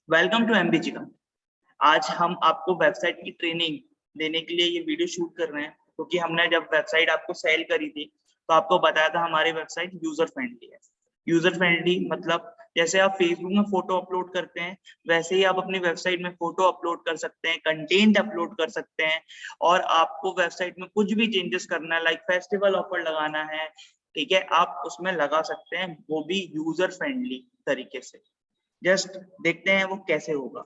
Welcome to MBG. आज हम आपको वेबसाइट की ट्रेनिंग देने के लिए ये वीडियो शूट कर रहे हैं, क्योंकि हमने जब वेबसाइट आपको सेल करी थी तो आपको बताया था हमारी वेबसाइट यूजर फ्रेंडली है। यूजर फ्रेंडली मतलब जैसे आप फेसबुक में फोटो अपलोड करते हैं वैसे ही आप अपनी वेबसाइट में फोटो अपलोड कर सकते हैं, कंटेंट अपलोड कर सकते हैं, और आपको वेबसाइट में कुछ भी चेंजेस करना है, लाइक फेस्टिवल ऑफर लगाना है, ठीक है, आप उसमें लगा सकते हैं, वो भी यूजर फ्रेंडली तरीके से। जस्ट देखते हैं वो कैसे होगा।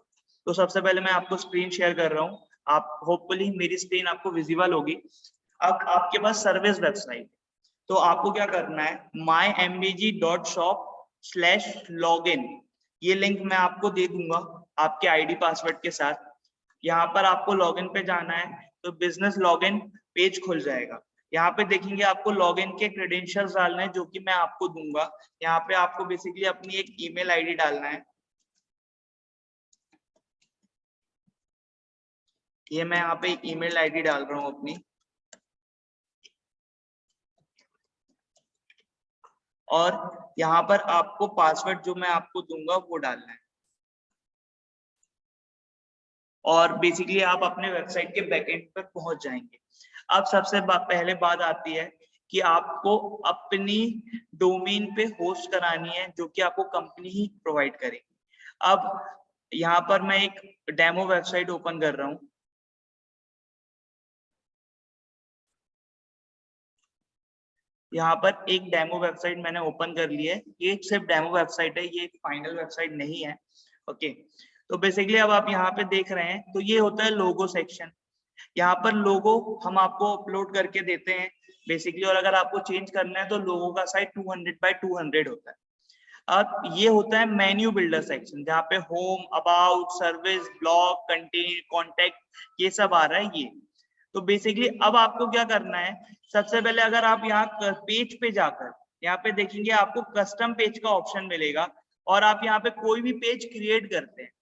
तो सबसे पहले मैं आपको स्क्रीन शेयर कर रहा हूँ, आप होपफुली मेरी स्क्रीन आपको विजिबल होगी। अब आपके पास सर्विस वेबसाइट, तो आपको क्या करना है, mymbg.shop/login, ये लिंक मैं आपको दे दूंगा आपके आईडी पासवर्ड के साथ। यहाँ पर आपको लॉगिन पे जाना है तो बिजनेस लॉगिन पेज खुल जाएगा। यहाँ पे देखेंगे आपको लॉगिन के क्रेडेंशियल्स डालने हैं जो कि मैं आपको दूंगा। यहाँ पे आपको बेसिकली अपनी एक ईमेल आईडी डालना है। ये मैं यहाँ पे ईमेल आईडी डाल रहा हूँ अपनी, और यहाँ पर आपको पासवर्ड जो मैं आपको दूंगा वो डालना है, और बेसिकली आप अपने वेबसाइट के बैकएंड पर पहुंच जाएंगे। अब सबसे पहले बात आती है कि आपको अपनी डोमेन पे होस्ट करानी है जो कि आपको कंपनी ही प्रोवाइड करेगी। अब यहाँ पर मैं एक डेमो वेबसाइट ओपन कर रहा हूँ। यहाँ पर एक डेमो वेबसाइट मैंने ओपन कर ली है। ये सिर्फ डेमो वेबसाइट है, ये फाइनल वेबसाइट नहीं है। ओके, तो बेसिकली अब आप यहाँ पे देख रहे हैं तो ये होता है लोगो सेक्शन। यहाँ पर लोगो हम आपको अपलोड करके देते हैं बेसिकली, और अगर आपको चेंज करना है तो लोगो का साइज 200x200 होता है। अब ये होता है मेन्यू बिल्डर सेक्शन, जहाँ पे home, about, service, blog, content, contact, ये सब आ रहा है ये। तो बेसिकली अब आपको क्या करना है, सबसे पहले अगर आप यहाँ पेज पे जाकर यहाँ पे देखेंगे आपको कस्टम पेज का ऑप्शन मिलेगा, और आप यहाँ पे कोई भी पेज क्रिएट करते हैं।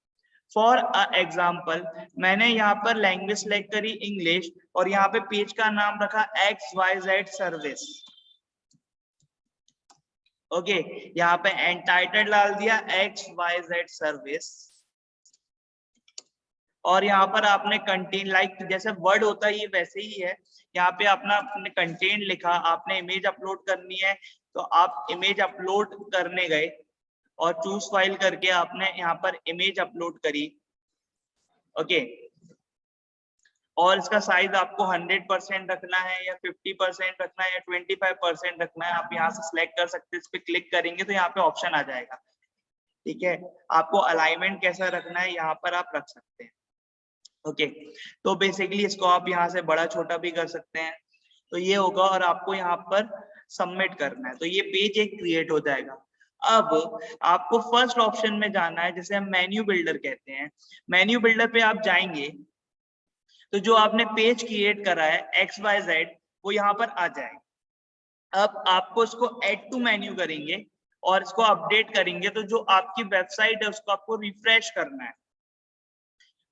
फॉर एग्जाम्पल मैंने यहाँ पर लैंग्वेज सेलेक्ट करी इंग्लिश, और यहाँ पे पेज का नाम रखा XYZ सर्विस। ओके, यहाँ पे एंटाइटल डाल दिया XYZ सर्विस, और यहाँ पर आपने कंटेंट, लाइक जैसे वर्ड होता है ये वैसे ही है। यहाँ पे आपने कंटेंट लिखा, आपने इमेज अपलोड करनी है तो आप इमेज अपलोड करने गए और चूज फाइल करके आपने यहाँ पर इमेज अपलोड करी। ओके, और इसका साइज आपको 100% रखना है या 50% रखना है या 25% रखना है, आप यहाँ से सिलेक्ट कर सकते हैं। इस पे क्लिक करेंगे तो यहाँ पे ऑप्शन आ जाएगा, ठीक है। आपको अलाइनमेंट कैसा रखना है यहाँ पर आप रख सकते हैं। ओके, तो बेसिकली इसको आप यहाँ से बड़ा छोटा भी कर सकते हैं। तो ये होगा, और आपको यहाँ पर सबमिट करना है तो ये पेज एक क्रिएट हो जाएगा। अब आपको फर्स्ट ऑप्शन में जाना है जिसे हम मेन्यू बिल्डर कहते हैं। मेन्यू बिल्डर पे आप जाएंगे तो जो आपने पेज क्रिएट करा है XYZ वो यहाँ पर आ जाएगा। अब आपको इसको ऐड टू मेन्यू करेंगे और इसको अपडेट करेंगे, तो जो आपकी वेबसाइट है उसको आपको रिफ्रेश करना है।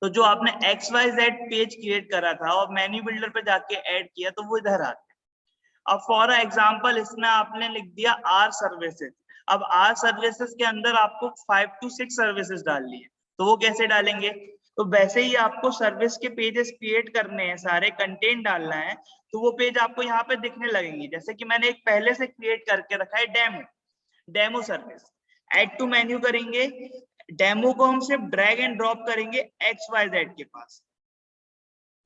तो जो आपने XYZ पेज क्रिएट करा था और मेन्यू बिल्डर पे जाके ऐड किया तो वो इधर आ गया। अब फॉर एग्जांपल इसमें आपने लिख दिया R सर्विसेज। अब R सर्विसेज के अंदर आपको 5 to 6 सर्विसेज डालनी है, तो वो कैसे डालेंगे, तो वैसे ही आपको सर्विस के पेजेस क्रिएट करने हैं, सारे कंटेंट डालना है, तो वो पेज आपको यहाँ पे दिखने लगेंगे। जैसे कि मैंने एक पहले से क्रिएट करके रखा है demo service, add to menu करेंगे, डेमो को हम सिर्फ ड्रैग एंड ड्रॉप करेंगे XYZ के पास,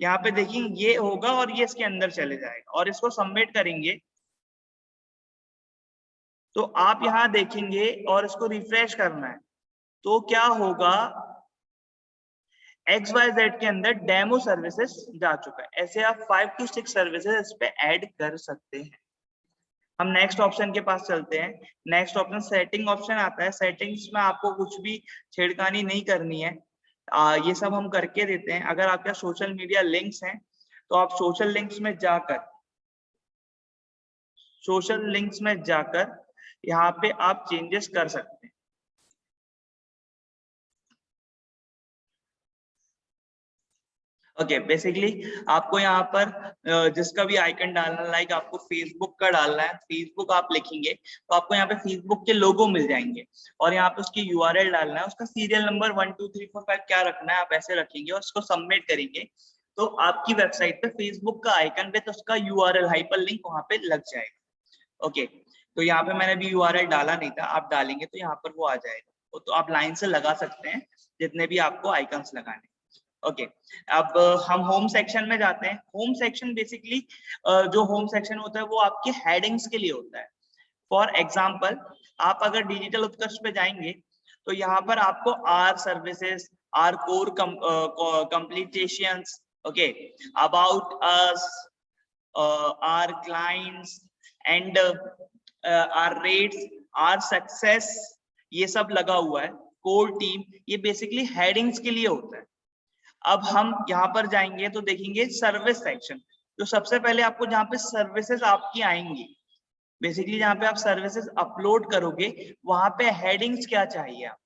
यहाँ पे देखिए ये होगा और ये इसके अंदर चले जाएगा, और इसको सबमिट करेंगे तो आप यहाँ देखेंगे और इसको रिफ्रेश करना है तो क्या होगा, XYZ के अंदर डेमो सर्विसेज जा चुका है। ऐसे आप 5 to 6 सर्विसेज इस पे ऐड कर सकते हैं। हम नेक्स्ट ऑप्शन के पास चलते हैं। नेक्स्ट ऑप्शन सेटिंग ऑप्शन आता है। सेटिंग्स में आपको कुछ भी छेड़खानी नहीं करनी है, ये सब हम करके देते हैं। अगर आपके सोशल मीडिया लिंक्स हैं तो आप सोशल लिंक्स में जाकर यहाँ पे आप चेंजेस कर सकते हैं। ओके बेसिकली आपको यहाँ पर जिसका भी आइकन डालना, लाइक आपको फेसबुक का डालना है, फेसबुक आप लिखेंगे तो आपको यहाँ पे फेसबुक के लोगो मिल जाएंगे और यहाँ पे उसकी यूआरएल डालना है, उसका सीरियल नंबर 1 2 3 4 5 क्या रखना है आप ऐसे रखेंगे और उसको सबमिट करेंगे तो आपकी वेबसाइट पे फेसबुक का आइकन पे तो उसका यूआरएल हाइपरलिंक वहां पे लग जाएगा। ओके तो यहाँ पे मैंने भी यूआरएल डाला नहीं था, आप डालेंगे तो यहाँ पर वो आ जाएगा, तो आप लाइन से लगा सकते हैं जितने भी आपको आइकन्स लगाने। ओके अब हम होम सेक्शन में जाते हैं। होम सेक्शन बेसिकली जो होम सेक्शन होता है वो आपके हेडिंग्स के लिए होता है। फॉर एग्जाम्पल आप अगर डिजिटल उत्कर्ष पे जाएंगे तो यहाँ पर आपको our services, our core completions, okay, about us, our clients and our rates, our success, ये सब लगा हुआ है। कोर टीम, ये बेसिकली हेडिंग्स के लिए होता है। अब हम यहाँ पर जाएंगे तो देखेंगे सर्विस सेक्शन, तो सबसे पहले आपको जहाँ पे सर्विसेज आपकी आएंगी, बेसिकली जहाँ पे आप सर्विसेज अपलोड करोगे वहां पे हेडिंग्स क्या चाहिए आप।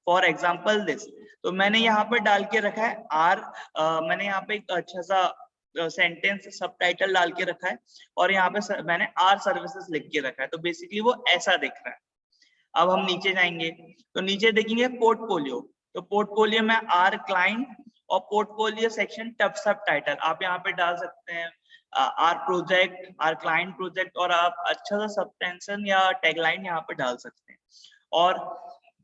फॉर एग्जाम्पल दिस, तो मैंने यहाँ पर डाल के रखा है आर, मैंने यहाँ पे एक अच्छा सा सेंटेंस सबटाइटल डाल के रखा है और यहाँ पे मैंने आर सर्विसेज लिख के रखा है, तो बेसिकली वो ऐसा दिख रहा है। अब हम नीचे जाएंगे तो नीचे देखेंगे पोर्टफोलियो, तो पोर्टफोलियो में आर क्लाइंट और पोर्टफोलियो सेक्शन टफ सब टाइटल आप यहाँ पे डाल सकते हैं, our project, our client project, और आप अच्छा सा सबटेंशन या टैगलाइन यहाँ पे डाल सकते हैं और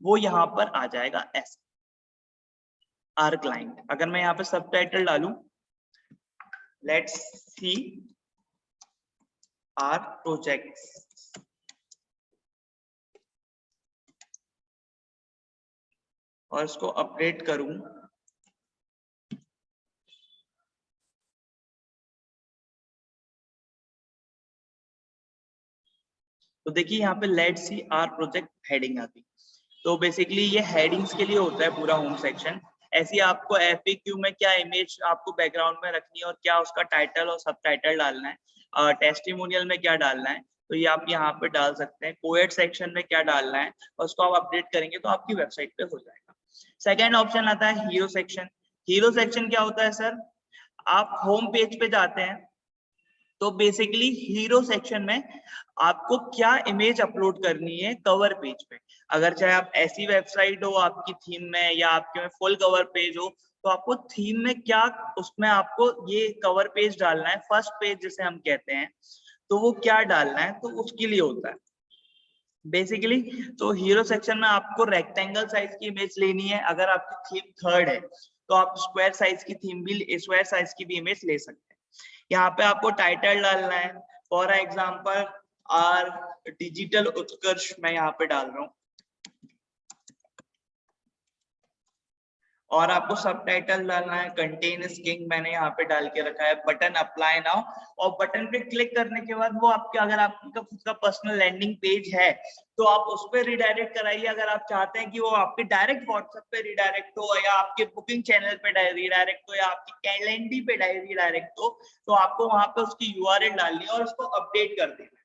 वो यहाँ पर आ जाएगा ऐसा आर क्लाइंट। अगर मैं यहाँ पे सबटाइटल डालूं, लेट्स सी आर प्रोजेक्ट्स, और इसको अपडेट करूं तो देखिए यहाँ पे let's see our project heading आ गई। तो बेसिकली ये हेडिंग्स के लिए होता है पूरा होम सेक्शन। ऐसे आपको एफएक्यू में क्या इमेज आपको बैकग्राउंड में रखनी है और क्या उसका टाइटल और सब टाइटल डालना है, टेस्टिमोनियल में क्या डालना है तो ये आप यहाँ पे डाल सकते हैं, कोएड सेक्शन में क्या डालना है और उसको आप अपडेट करेंगे तो आपकी वेबसाइट पे हो जाएगा। सेकेंड ऑप्शन आता है हीरो सेक्शन। हीरो सेक्शन क्या होता है सर, आप होम पेज पे जाते हैं तो बेसिकली हीरो सेक्शन में आपको क्या इमेज अपलोड करनी है कवर पेज पे। अगर चाहे आप ऐसी वेबसाइट हो आपकी थीम में या आपके में फुल कवर पेज हो तो आपको थीम में क्या उसमें आपको ये कवर पेज डालना है, फर्स्ट पेज जिसे हम कहते हैं, तो वो क्या डालना है तो उसके लिए होता है बेसिकली। तो हीरो सेक्शन में आपको रेक्टेंगल साइज की इमेज लेनी है, अगर आपकी थीम थर्ड है तो आप स्क्वायर साइज की थीम भी, स्क्वायर साइज की भी इमेज ले सकते हैं। यहाँ पे आपको टाइटल डालना है, फॉर एग्जाम्पल आर डिजिटल उत्कर्ष मैं यहाँ पे डाल रहा हूँ, और आपको सबटाइटल डालना है कंटेन इज किंग, मैंने यहाँ पे डाल के रखा है, बटन अप्लाई नाउ, और बटन पे क्लिक करने के बाद वो आपके, अगर आपका खुद का पर्सनल लैंडिंग पेज है तो आप उस पर रिडायरेक्ट कराइए। अगर आप चाहते हैं कि वो आपके डायरेक्ट व्हाट्सएप पे रिडायरेक्ट हो या आपके बुकिंग चैनल पे रिडायरेक्ट हो या आपकी कैलेंडर पे रिडायरेक्ट हो तो आपको वहां पे उसकी यूआरएल डालनी है और उसको अपडेट कर देना है।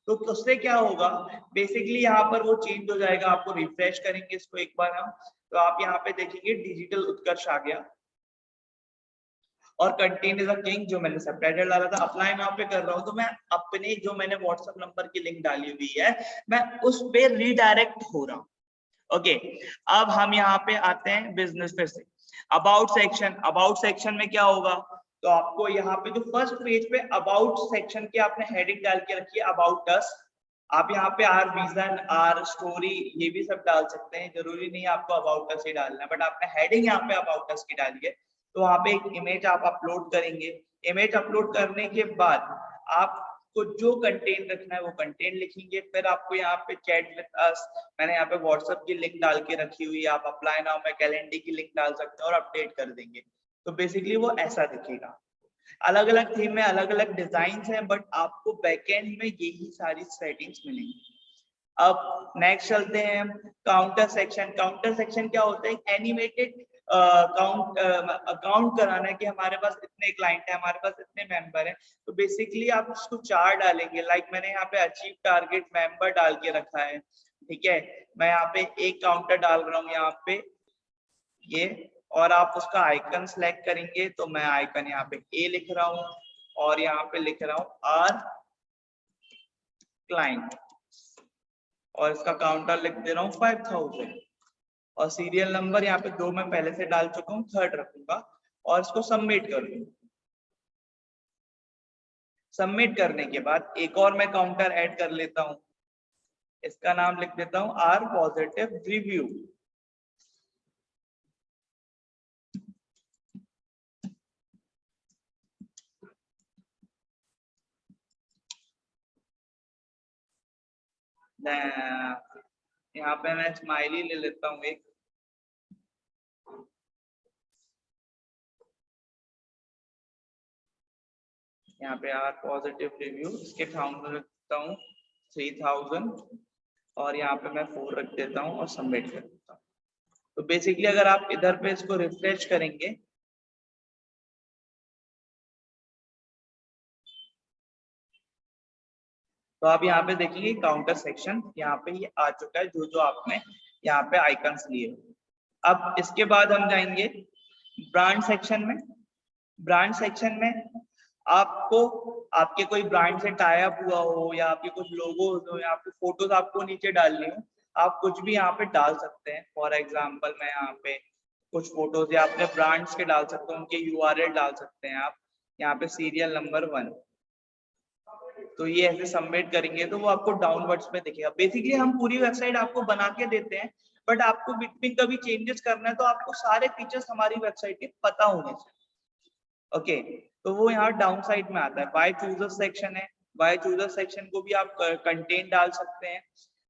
तो उससे क्या होगा, बेसिकली यहाँ पर वो चेंज हो जाएगा। आपको रिफ्रेश करेंगे इसको एक बार हम, तो आप यहाँ पे देखेंगे डिजिटल उत्कर्ष आ गया और कंटेन इज अ किंग जो मैंने सबटाइटल डाला था अप्लाई नाउ पे कर रहा हूँ, तो मैं अपने जो मैंने व्हाट्सएप नंबर की लिंक डाली हुई है मैं उस पे रिडायरेक्ट हो रहा हूँ। ओके अब हम यहाँ पे आते हैं बिजनेस पे say about section. About section में क्या होगा, तो आपको यहाँ पे जो फर्स्ट पेज पे अबाउट सेक्शन की आपने हेडिंग डाल के रखी है अबाउट अस, आप यहाँ पे आर विजन, आर स्टोरी ये भी सब डाल सकते हैं, जरूरी नहीं आपको अबाउट अस ही डालना है, बट आपने हेडिंग यहाँ पे अबाउट अस की डाली है। तो वहाँ पे एक इमेज आप अपलोड करेंगे, इमेज अपलोड करने के बाद आपको जो कंटेंट रखना है वो कंटेंट लिखेंगे, फिर आपको यहाँ पे चैट विद अस, मैंने यहाँ पे व्हाट्सएप की लिंक डाल के रखी हुई है, आप अप्लाई नाउ में कैलेंडर की लिंक डाल सकते हैं और अपडेट कर देंगे। तो बेसिकली वो ऐसा दिखेगा। अलग अलग थीम में अलग अलग डिजाइन हैं, बट आपको बैकएंड में यही सारी सेटिंग्स मिलेंगी। अब नेक्स्ट चलते हैं काउंटर सेक्शन। काउंटर सेक्शन क्या होता है, एनिमेटेड अकाउंट कराना है कि हमारे पास इतने क्लाइंट है, हमारे पास इतने मेंबर हैं, तो बेसिकली आप उसको चार डालेंगे। लाइक मैंने यहाँ पे अचीव टारगेट मेंबर डाल के रखा है, ठीक है, मैं यहाँ पे एक काउंटर डाल रहा हूँ यहाँ पे ये, और आप उसका आइकन सेलेक्ट करेंगे, तो मैं आइकन यहाँ पे ए लिख रहा हूँ और यहाँ पे लिख रहा हूँ आर क्लाइंट और इसका काउंटर लिख दे रहा हूँ 5000 और सीरियल नंबर यहाँ पे 2 मैं पहले से डाल चुका हूँ, 3rd रखूंगा और इसको सबमिट कर दूंगा। सबमिट करने के बाद एक और मैं काउंटर ऐड कर लेता हूँ, इसका नाम लिख देता हूँ आर पॉजिटिव रिव्यू। यहाँ पे मैं स्माइली ले लेता हूँ एक, यहाँ पे आर पॉजिटिव रिव्यू, इसके काउंटर रखता हूँ 3000 और यहाँ पे मैं 4 रख देता हूँ और सबमिट कर देता हूँ। तो बेसिकली अगर आप इधर पे इसको रिफ्रेश करेंगे तो आप यहाँ पे देखेंगे काउंटर सेक्शन यहाँ पे ये आ चुका है, जो जो आपने यहाँ पे आइकन्स लिए। अब इसके बाद हम जाएंगे ब्रांड सेक्शन में। ब्रांड सेक्शन में आपको आपके कोई ब्रांड से टाई अप हुआ हो या आपके कुछ लोगोज हो या आपकी फोटोज आपको नीचे डालनी हो, आप कुछ भी यहाँ पे डाल सकते हैं। फॉर एग्जांपल मैं यहाँ पे कुछ फोटोज या अपने ब्रांड्स के डाल सकते हैं, उनके यूआरएल डाल सकते हैं आप यहाँ पे सीरियल नंबर 1। तो ये ऐसे सबमिट करेंगे तो वो आपको डाउनवर्ड्स में दिखेगा। बेसिकली हम पूरी वेबसाइट आपको बना के देते हैं, बट आपको बीच में कभी चेंजेस करना है तो आपको सारे फीचर्स हमारी वेबसाइट के पता होने चाहिए। ओके, तो वो यहाँ डाउन साइड में आता है। वाई चूजर सेक्शन है, वाई चूजर सेक्शन को भी आप कंटेंट डाल सकते हैं।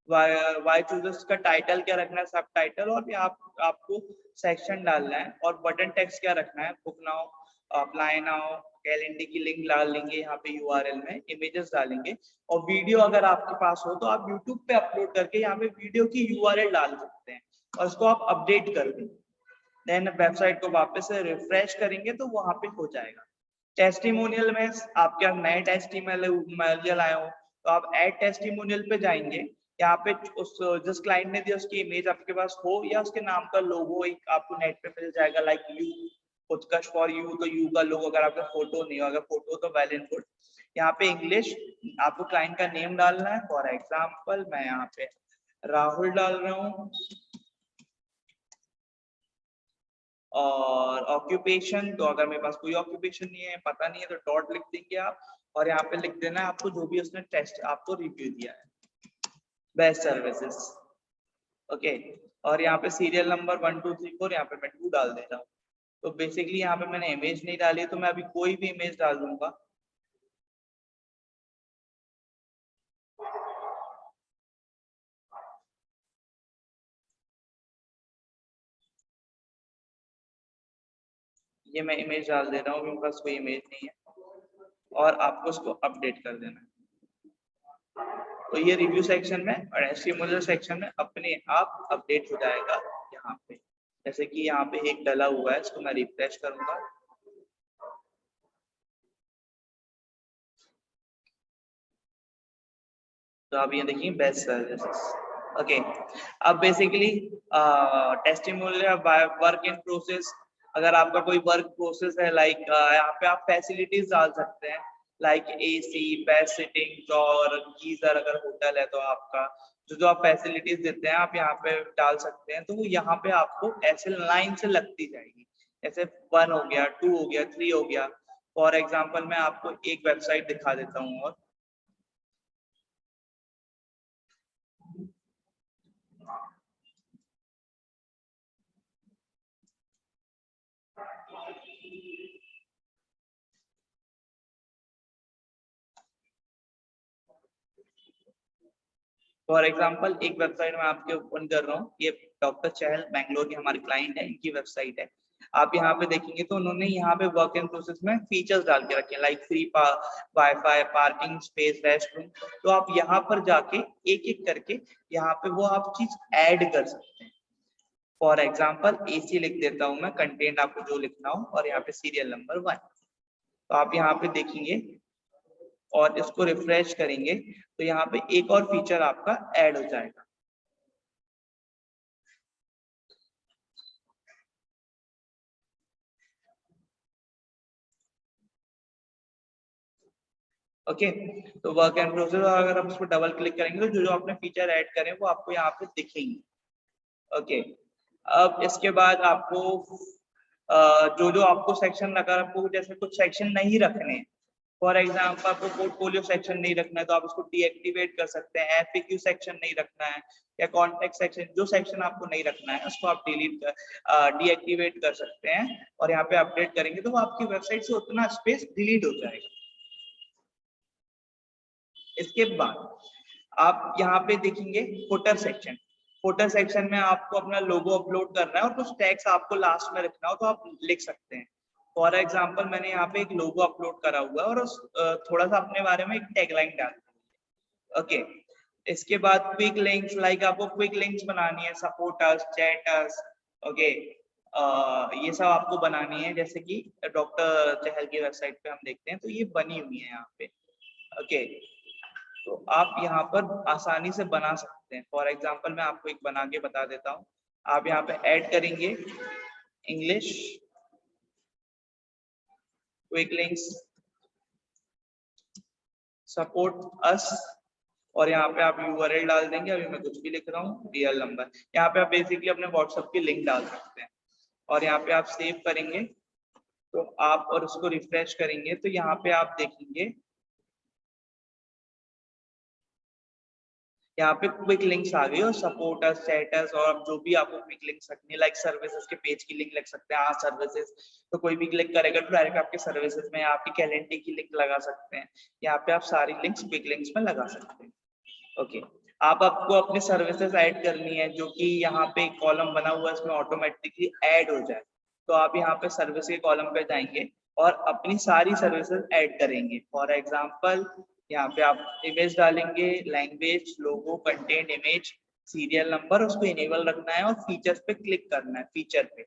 वाई चूजर्स का टाइटल क्या रखना है, सब टाइटल, और आपको सेक्शन डालना है और बटन टेक्स्ट क्या रखना है, book now, apply now, calendar की लिंक डाल लेंगे यहाँ पे यूआरएल में, इमेजेस डालेंगे और वीडियो अगर आपके पास हो तो आप यूट्यूब पे अपलोड करके यहाँ पे वीडियो की यूआरएल डाल सकते हैं और उसको आप अपडेट कर देंगे। देन वेबसाइट को वापस से रिफ्रेश करेंगे तो वहां पे हो जाएगा। टेस्टिमोनियल में आपके नए टेस्टिमोनियल आए हो तो आप ऐड टेस्टिमोनियल पे जाएंगे। यहाँ पे उस जिस क्लाइंट ने दिया उसकी इमेज आपके पास हो या उसके नाम का लोगो एक आपको नेट पे मिल जाएगा, like you Utkarsh for you, तो यू का लोगो, अगर आपका फोटो नहीं हो, अगर फोटो तो वेल एंड गुड। यहाँ पे इंग्लिश आपको क्लाइंट का नेम डालना है। फॉर एग्जाम्पल मैं यहाँ पे राहुल डाल रहा हूँ और ऑक्यूपेशन, तो अगर मेरे पास कोई ऑक्यूपेशन नहीं है, पता नहीं है, तो डॉट लिख देंगे आप और यहाँ पे लिख देना है आपको जो भी उसने टेस्ट आपको रिव्यू दिया है, बेस्ट सर्विसेज। ओके, और यहाँ पे सीरियल नंबर 1 2 3 4 यहाँ पे मैं 2 डाल देता हूँ। तो बेसिकली यहाँ पे मैंने इमेज नहीं डाली, तो मैं अभी कोई भी इमेज डाल दूंगा। ये मैं इमेज डाल दे रहा हूँ, मेरे पास कोई इमेज नहीं है और आपको उसको अपडेट कर देना है। तो ये रिव्यू सेक्शन में और एस्टिमोलर सेक्शन में अपने आप अपडेट हो जाएगा। यहाँ पे जैसे कि यहाँ पे एक डला हुआ है, इसको मैं रिफ्रेश करूंगा। तो आप ये देखिए बेस्ट सर्विसेज। ओके, अब basically testimonial work in process, अगर आपका कोई वर्क प्रोसेस है, लाइक यहाँ पे आप फैसिलिटीज डाल सकते हैं, लाइक एसी, बेस्ट सिटिंग और गीजर, अगर होटल है तो आपका जो जो आप फैसिलिटीज देते हैं आप यहाँ पे डाल सकते हैं। तो वो यहाँ पे आपको ऐसे लाइन से लगती जाएगी, जैसे 1 हो गया, 2 हो गया, 3 हो गया। फॉर एग्जाम्पल मैं आपको एक वेबसाइट दिखा देता हूँ और फॉर एग्जाम्पल एक वेबसाइट में आपके ओपन कर रहा हूँ, ये डॉक्टर चहल बैंगलोर के हमारे क्लाइंट है, इनकी वेबसाइट है। आप यहाँ पे देखेंगे तो उन्होंने यहाँ पे वर्क इन प्रोसेस में फीचर्स डाल के रखे हैं, like free wifi, parking space, rest room. तो आप यहाँ पर जाके एक एक करके यहाँ पे वो आप चीज ऐड कर सकते हैं। फॉर एग्जाम्पल एसी लिख देता हूँ मैं, कंटेंट आपको जो लिखना हो, और यहाँ पे सीरियल नंबर 1। तो आप यहाँ पे देखेंगे और इसको रिफ्रेश करेंगे तो यहाँ पे एक और फीचर आपका ऐड हो जाएगा। ओके। तो वर्क एंड प्रोसेस, अगर आप उस पर डबल क्लिक करेंगे तो जो जो आपने फीचर ऐड करें वो आपको यहाँ पे दिखेंगे। ओके। अब इसके बाद आपको जो जो आपको सेक्शन, अगर आपको जैसे कुछ सेक्शन नहीं रखने, फॉर एग्जाम्पल आपको पोर्टफोलियो सेक्शन नहीं रखना है तो आप उसको डीएक्टिवेट कर सकते हैं। एफएक्यू सेक्शन नहीं रखना है या कॉन्टेक्ट सेक्शन, जो सेक्शन आपको नहीं रखना है उसको आप डीएक्टिवेट कर सकते हैं और यहाँ पे अपडेट करेंगे तो वो आपकी वेबसाइट से उतना स्पेस डिलीट हो जाएगा। इसके बाद आप यहाँ पे देखेंगे फुटर सेक्शन। फुटर सेक्शन में आपको अपना लोगो अपलोड करना है और कुछ टैग्स आपको लास्ट में रखना हो तो आप लिख सकते हैं। फॉर एग्जाम्पल मैंने यहाँ पे एक लोगो अपलोड करा हुआ है और थोड़ा सा अपने बारे में एक टैगलाइन डाल। ओके। इसके बाद क्विक लिंक्स, लाइक आपको क्विक लिंक्स बनानी है, सपोर्ट अस, चैट अस। ओके। ये सब आपको बनानी है, जैसे कि डॉक्टर चहल की वेबसाइट पे हम देखते हैं तो ये बनी हुई है यहाँ पे। ओके। तो आप यहाँ पर आसानी से बना सकते हैं। फॉर एग्जाम्पल मैं आपको एक बना के बता देता हूँ। आप यहाँ पे ऐड करेंगे English quick links support us और यहाँ पे आप यूआरएल डाल देंगे। अभी मैं कुछ भी लिख रहा हूँ, रियल नंबर। यहाँ पे आप बेसिकली अपने व्हाट्सएप की लिंक डाल सकते हैं और यहाँ पे आप सेव करेंगे तो आप और उसको रिफ्रेश करेंगे तो यहाँ पे आप देखेंगे यहाँ पे क्विक लिंक्स आ गई और सपोर्ट अस, स्टेटस और जो भी आपको क्विक लिंक्स रखनी, लाइक सर्विसेज के पेज की लिंक लग सकते हैं। हाँ सर्विसेज तो कोई भी क्लिक करेगा तो डायरेक्ट आपके सर्विसेज में आपकी कैलेंडर की लिंक लगा सकते हैं। यहाँ पे आप सारी लिंक्स क्विक लिंक्स में लगा सकते हैं। ओके। आप आपको अपनी सर्विसेज ऐड करनी है जो कि यहाँ पे एक कॉलम बना हुआ है इसमें ऑटोमेटिकली ऐड हो जाए तो आप यहाँ पे सर्विस के कॉलम पे जाएंगे और अपनी सारी सर्विसेज ऐड करेंगे। फॉर एग्जांपल यहाँ पे आप इमेज डालेंगे, लैंग्वेज, लोगो, कंटेंट, इमेज, सीरियल नंबर, उसको इनेबल रखना है और फीचर्स पे क्लिक करना है, फीचर पे,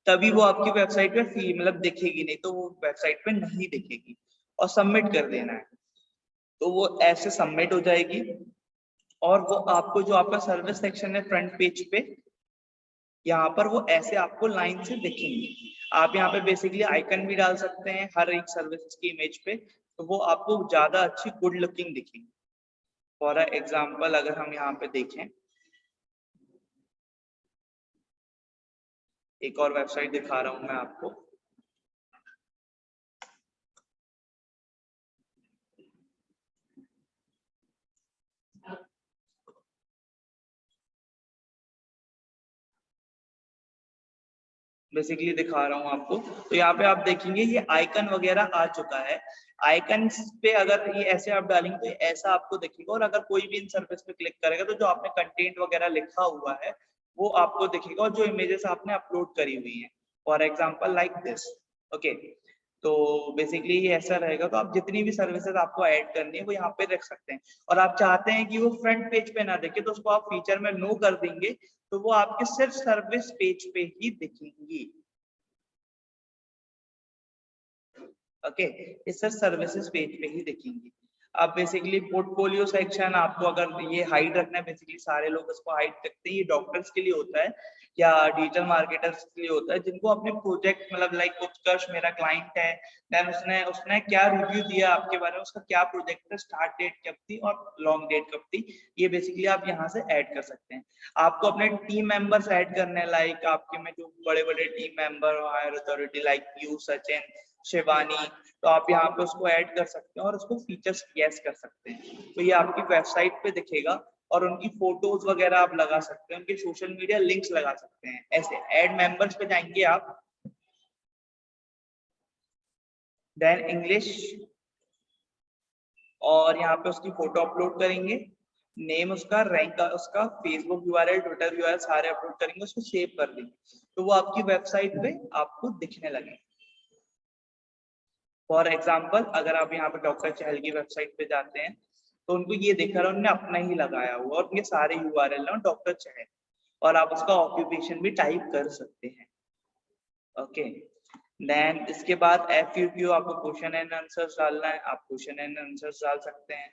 तभी वो आपकी वेबसाइट पे मतलब दिखेगी, नहीं तो वो वेबसाइट पे नहीं दिखेगी। और सबमिट कर देना है तो वो ऐसे सबमिट हो जाएगी और वो आपको जो आपका सर्विस सेक्शन है फ्रंट पेज पे यहाँ पर वो ऐसे आपको लाइन से दिखेंगे। आप यहाँ पे बेसिकली आइकन भी डाल सकते हैं हर एक सर्विस की इमेज पे तो वो आपको ज्यादा अच्छी गुड लुकिंग दिखेंगी। फॉर एग्जाम्पल अगर हम यहाँ पे देखें, एक और वेबसाइट दिखा रहा हूं मैं आपको। बेसिकली दिखा रहा हूँ आपको तो यहाँ पे आप देखेंगे ये आइकन वगैरह आ चुका है। आइकन पे अगर ये ऐसे आप डालेंगे तो ऐसा आपको दिखेगा और अगर कोई भी इन सर्विस पे क्लिक करेगा तो जो आपने कंटेंट वगैरह लिखा हुआ है वो आपको दिखेगा और जो इमेजेस आपने अपलोड करी हुई है for example like this. Okay. तो बेसिकली ये ऐसा रहेगा तो आप जितनी भी सर्विसेज आपको ऐड करनी है वो यहाँ पे रख सकते हैं और आप चाहते हैं कि वो फ्रंट पेज पे ना दिखे तो उसको आप फीचर में नो कर देंगे तो वो आपके सिर्फ सर्विस पेज पे ही दिखेंगी। ओके। ये सिर्फ सर्विसेज पेज पे ही दिखेंगी। अब बेसिकली पोर्टफोलियो सेक्शन आपको अगर ये हाइड रखना है, बेसिकली सारे लोग इसको हाइड करते हैं, ये डॉक्टर्स के लिए होता है या डिजिटल मार्केटर्स के लिए होता है जिनको अपने प्रोजेक्ट मतलब लाइक उत्कर्ष मेरा क्लाइंट है, देन उसने उसने क्या रिव्यू दिया आपके बारे में, उसका क्या प्रोजेक्ट है, स्टार्ट डेट कब थी और लॉन्ग डेट कब थी, ये बेसिकली आप यहाँ से ऐड कर सकते हैं। आपको अपने टीम मेंबर्स ऐड करने हैं, लाइक आपके में जो बड़े बड़े team member higher authority like you, Sachin, Shivani, तो आप यहाँ पे उसको ऐड कर सकते हैं और उसको फीचर्स यस कर सकते हैं तो ये आपकी वेबसाइट पे दिखेगा और उनकी फोटोज वगैरह आप लगा सकते हैं, उनके सोशल मीडिया लिंक्स लगा सकते हैं। ऐसे ऐड मेंबर्स पे जाएंगे आप, देन इंग्लिश और यहाँ पे उसकी फोटो अपलोड करेंगे, नेम उसका, रैंक उसका, फेसबुक यूआरएल, ट्विटर यूआरएल सारे अपलोड करेंगे, उसको सेव कर देंगे तो वो आपकी वेबसाइट पे आपको दिखने लगे। फॉर एग्जाम्पल अगर आप यहाँ पे डॉक्टर चहल की वेबसाइट पे जाते हैं तो उनको ये दिख रहा है उन्होंने अपना ही लगाया हुआ और उनके सारे यूआरएल है डॉक्टर चहल और आप उसका ऑक्यूपेशन भी टाइप कर सकते हैं। ओके। देन इसके बाद FAQ आपको क्वेश्चन एंड आंसर्स डालना है, आप क्वेश्चन एंड आंसर्स डाल सकते हैं।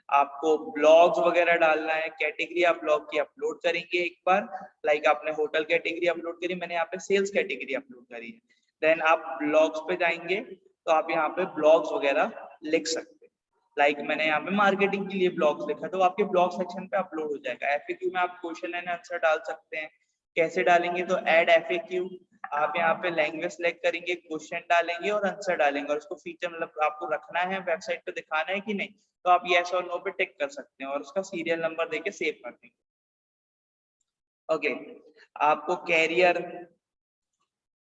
आपको ब्लॉग्स वगैरह डालना है, कैटेगरी आप ब्लॉग की अपलोड करेंगे एक बार, लाइक आपने होटल कैटेगरी अपलोड करी, मैंने यहाँ पे सेल्स कैटेगरी अपलोड करी है। देन आप ब्लॉग्स पे जाएंगे तो आप यहाँ पे ब्लॉग्स वगैरह लिख सकते हैं। लाइक मैंने यहाँ पे मार्केटिंग के लिए ब्लॉग्स लिखा, तो आपके ब्लॉग सेक्शन पे अपलोड हो जाएगा। FAQ में आप क्वेश्चन एंड आंसर डाल सकते हैं। कैसे डालेंगे, तो ऐड FAQ, आप यहाँ पे लैंग्वेज सेलेक्ट करेंगे, क्वेश्चन डालेंगे और आंसर डालेंगे, और उसको फीचर मतलब आपको रखना है, वेबसाइट पे दिखाना है कि नहीं, तो आप यस और नो पे टिक कर सकते हैं और उसका सीरियल नंबर देके सेव कर देंगे। ओके, आपको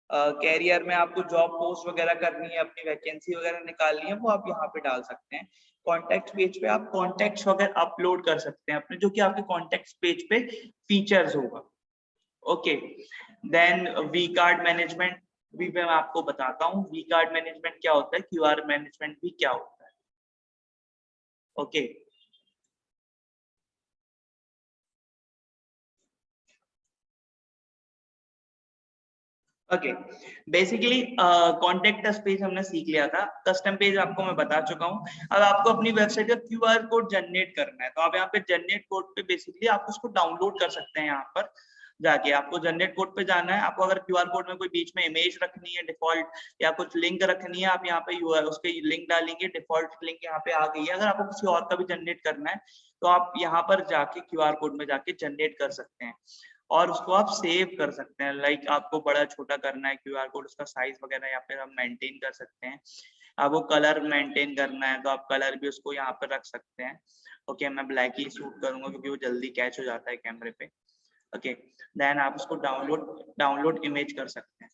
कैरियर में आपको जॉब पोस्ट वगैरह करनी है, अपनी वैकेंसी वगैरह निकालनी है, वो आप यहाँ पे डाल सकते हैं। कॉन्टेक्ट पेज पे आप कॉन्टेक्ट्स वगैरह अपलोड कर सकते हैं अपने, जो कि आपके कॉन्टेक्ट पेज पे फीचर्स होगा। Okay, then we card management भी मैं आपको बताता हूँ। वी कार्ड मैनेजमेंट क्या होता है, QR मैनेजमेंट भी क्या होता है। Okay, okay, basically contact us page हमने सीख लिया था, कस्टम पेज आपको मैं बता चुका हूँ। अब आपको अपनी वेबसाइट का QR कोड जनरेट करना है, तो आप यहाँ पे जनरेट कोड पे बेसिकली आप उसको डाउनलोड कर सकते हैं। यहाँ पर जाके आपको जनरेट कोड पे जाना है। आपको अगर QR कोड में कोई बीच में इमेज रखनी है डिफॉल्ट, या कुछ लिंक रखनी है, आप यहाँ पे उसके लिंक डालेंगे, डिफॉल्ट लिंक यहाँ पे आ गई है। अगर आपको किसी और का भी जनरेट करना है, तो आप यहाँ पर जाके QR कोड में जाके जनरेट कर सकते हैं और उसको आप सेव कर सकते हैं। लाइक आपको बड़ा छोटा करना है QR कोड, उसका साइज वगैरह यहाँ पे हम मेंटेन कर सकते हैं। आपको कलर मेंटेन करना है, तो आप कलर भी उसको यहाँ पे रख सकते हैं। ओके, मैं ब्लैक ही शूट करूंगा क्योंकि वो जल्दी कैच हो जाता है कैमरे पे। ओके, देन आप उसको डाउनलोड इमेज कर सकते हैं।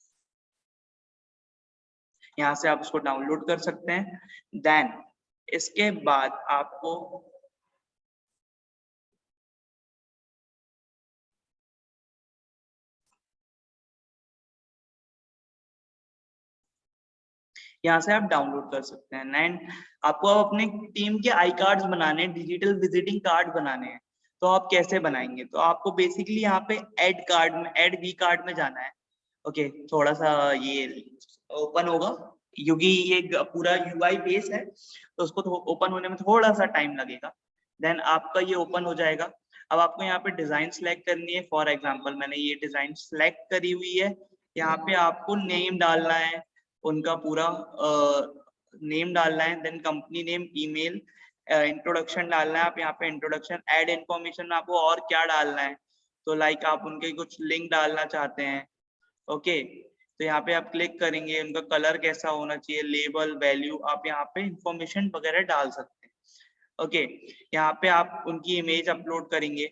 यहाँ से आप उसको डाउनलोड कर सकते हैं। देन इसके बाद आपको यहाँ से आप डाउनलोड कर सकते हैं। एंड आपको अपने टीम के आई कार्ड्स बनाने हैं, डिजिटल विजिटिंग कार्ड बनाने हैं, तो आप कैसे बनाएंगे, तो आपको बेसिकली यहाँ पे ऐड वी कार्ड में जाना है। ओके, थोड़ा सा ये ओपन होगा क्योंकि ये पूरा UI बेस है, तो उसको ओपन होने में थोड़ा सा टाइम लगेगा। देन आपका ये ओपन हो जाएगा। अब आपको यहाँ पे डिजाइन सेलेक्ट करनी है। फॉर एग्जांपल मैंने ये डिजाइन सेलेक्ट करी हुई है। यहाँ पे आपको नेम डालना है, उनका पूरा नेम डालना है, then company name, email, introduction डालना है। आप यहाँ पे इंट्रोडक्शन, ऐड इन्फॉर्मेशन में आपको और क्या डालना है, तो लाइक आप उनके कुछ लिंक डालना चाहते हैं। ओके, तो यहाँ पे आप क्लिक करेंगे, उनका कलर कैसा होना चाहिए, लेबल, वैल्यू, आप यहाँ पे इंफॉर्मेशन वगैरह डाल सकते हैं। ओके, यहाँ पे आप उनकी इमेज अपलोड करेंगे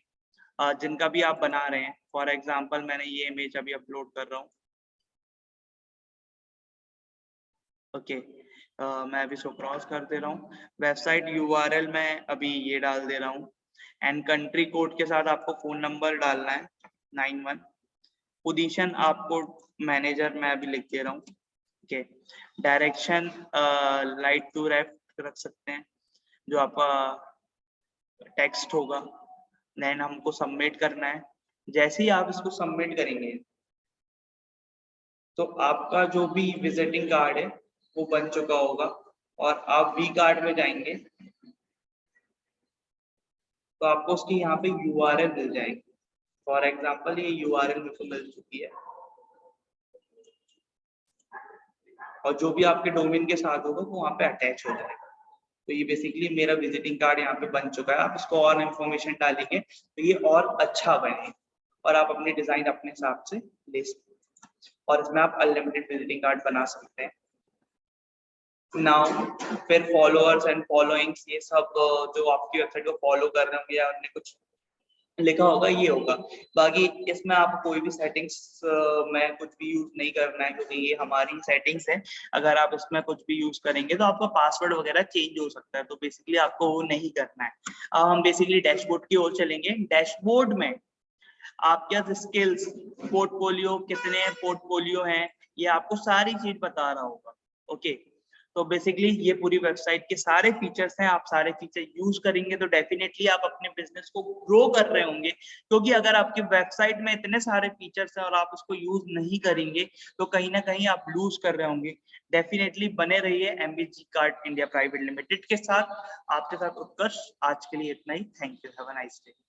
जिनका भी आप बना रहे हैं। फॉर एग्जांपल मैंने ये इमेज अभी अपलोड कर रहा हूँ। ओके, मैं अभी इसको क्रॉस कर दे रहा हूँ। वेबसाइट URL मैं अभी ये डाल दे रहा हूँ, एंड कंट्री कोड के साथ आपको फोन नंबर डालना है 91। पोजीशन आपको मैनेजर मैं अभी लिख दे रहा हूँ। Okay, direction right to left रख सकते हैं, जो आपका टेक्स्ट होगा। देन हमको सबमिट करना है। जैसे ही आप इसको सबमिट करेंगे, तो आपका जो भी विजिटिंग कार्ड है वो बन चुका होगा, और आप वी कार्ड में जाएंगे तो आपको उसकी यहाँ पे URL मिल जाएगी। फॉर एग्जांपल ये URL मेरे को मिल चुकी है, और जो भी आपके डोमेन के साथ होगा वो वहाँ पे अटैच हो जाएगा। तो ये बेसिकली मेरा विजिटिंग कार्ड यहाँ पे बन चुका है। आप इसको और इन्फॉर्मेशन डालेंगे तो ये और अच्छा बने, और आप अपनी डिजाइन अपने हिसाब से ले सकते हैं, और इसमें आप अनलिमिटेड विजिटिंग कार्ड बना सकते हैं। नाउ फिर फॉलोअर्स एंड फॉलोइंग्स, ये सब जो आपकी वेबसाइट को फॉलो कर रहे होंगे या उन्होंने कुछ लिखा होगा, ये होगा। बाकी इसमें आप कोई भी सेटिंग्स में कुछ भी यूज नहीं करना है, क्योंकि ये हमारी सेटिंग्स है। अगर आप इसमें कुछ भी यूज करेंगे तो आपका पासवर्ड वगैरह चेंज हो सकता है, तो बेसिकली आपको वो नहीं करना है। अब हम बेसिकली डैशबोर्ड की ओर चलेंगे। डैशबोर्ड में आपके स्किल्स, पोर्टफोलियो, कितने पोर्टफोलियो हैं, ये आपको सारी चीज बता रहा होगा। ओके, तो बेसिकली ये पूरी वेबसाइट के सारे फीचर्स हैं। आप सारे फीचर यूज करेंगे तो डेफिनेटली आप अपने बिजनेस को ग्रो कर रहे होंगे, क्योंकि अगर आपकी वेबसाइट में इतने सारे फीचर्स हैं और आप उसको यूज नहीं करेंगे तो कहीं ना कहीं आप लूज कर रहे होंगे। डेफिनेटली बने रहिए MBG card India private limited के साथ। आपके साथ उत्कर्ष। आज के लिए इतना ही। Thank you, have a nice day.